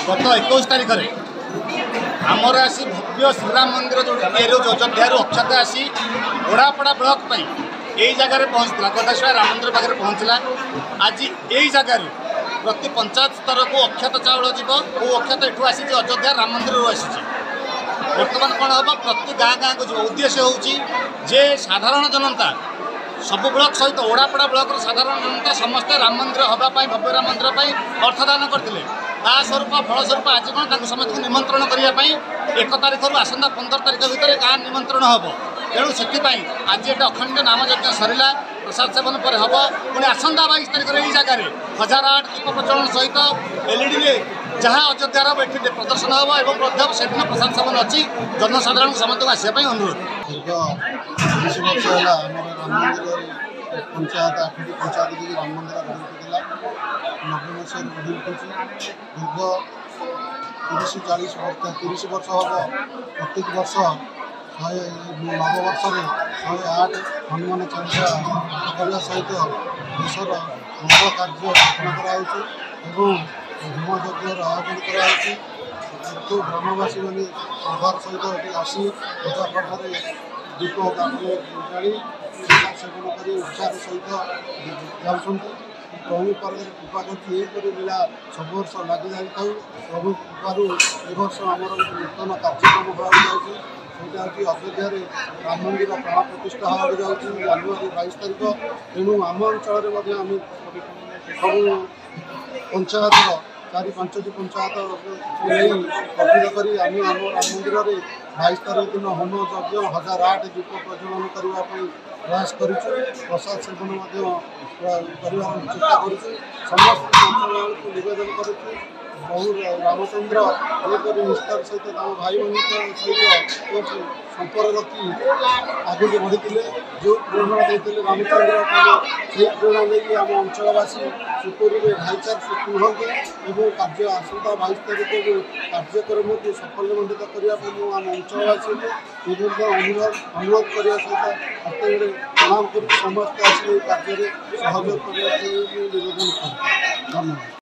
गत 21 तारीख में आमर आसी भव्य श्रीराम मंदिर जो अयोध्या अक्षता आसी ओडापड़ा ब्लॉक यही जगह पहुँचला गदाशुआ राम मंदिर पाखे पहुँचला। आज यही जगह प्रति पंचायत स्तर को अक्षत चाउल जीव वो अक्षत एठू आसी अयोध्या राम मंदिर आसी बर्तमान कौन हम प्रति गाँ गाँ को जो उद्देश्य होजे साधारण जनता सब ब्लॉक सहित ओडापड़ा ब्लॉक साधारण जनता समस्ते राम मंदिर हाँपाई भव्य राम मंदिर अर्थदान करते स्वरूप फलस्वरूप आज कौन समस्त निमंत्रण करने 1 तारीख रु आसंता 15 तारीख भितर गाँ निमंत्रण हम तेणु से आज ये अखंड नाम यज्ञ सरला प्रसाद सेवन पर हम पुणी आसंता 22 तारीख यही जगह 1008 दीप प्रज्वलन सहित एलईडी जहाँ अयोध्यार ये प्रदर्शन हम और से दिन प्रसाद सेवन अच्छी जनसाधारण समस्त आसवाई अनुरोध। पंचायत 8टी पंचायत जी राम मंदिर गढ़ी 90 मसीह गढ़ी उठुची दीर्घ 30 वर्ष हम प्रत्येक वर्ष नववर्ष में 108 हनुमान चालीसा करने सहित देशर मंगल कार्य स्थापना कराई होमयज्ञर आयोजन कराई तो ग्रामवासी मैंने श्रद्धार सहित आसी पूजा पाठ दीप जाड़ी सेवन कर उत्साह सहित जाऊँ प्रभु पर कृपा कर लीला सब वर्ष लग जाए प्रभु कृपारू ए वर्ष आम नूतन कार्यक्रम होगा ସେଇଟା ହେଉଛି ଅଯୋଧ୍ୟାରେ ରାମ ମନ୍ଦିର ପ୍ରାଣ ପ୍ରତିଷ୍ଠା ହେବାକୁ ଯାଉଛି ଜାନୁଆରୀ 22 ତାରିଖ। ତେଣୁ ଆମ ଅଞ୍ଚଳରେ ମଧ୍ୟ ଆମେ ସବୁ ପଞ୍ଚାୟତର 4-5ଟି ପଞ୍ଚାୟତ ନେଇ ଗଠିତ କରି ଆମେ ଆମ ରାମ ମନ୍ଦିରରେ 22 ତାରିଖ ଦିନ ହୋମ ଯଜ୍ଞ 1008 ଦୀପ ପ୍ରଜ୍ୱଳନ କରିବା ପାଇଁ ପ୍ରୟାସ କରିଛୁ। ପ୍ରସାଦ ସେବନ ମଧ୍ୟ କରିବାର ଚେଷ୍ଟା କରୁଛୁ। ସମସ୍ତ ଅଞ୍ଚଳକୁ ନିବେଦନ କରୁଛୁ ବହୁ रामचंद्र एक निष्ठार सहित भाई बहन सहित संपर्क रखी आगे बढ़ी जो प्रेरणा देते रामचंद्र से प्रेरणा नहीं आम अंचलवासी सुपुरी भाईचार सृष्टि हमें कार्य आसंता 22 तारीख कार्यक्रम को सफलमंडित करने आम अंचलवासी अनुरोध करने सहित हाथ प्रणाम कर समस्त आस कार्य सहयोग करने निवेदन कर धन्यवाद।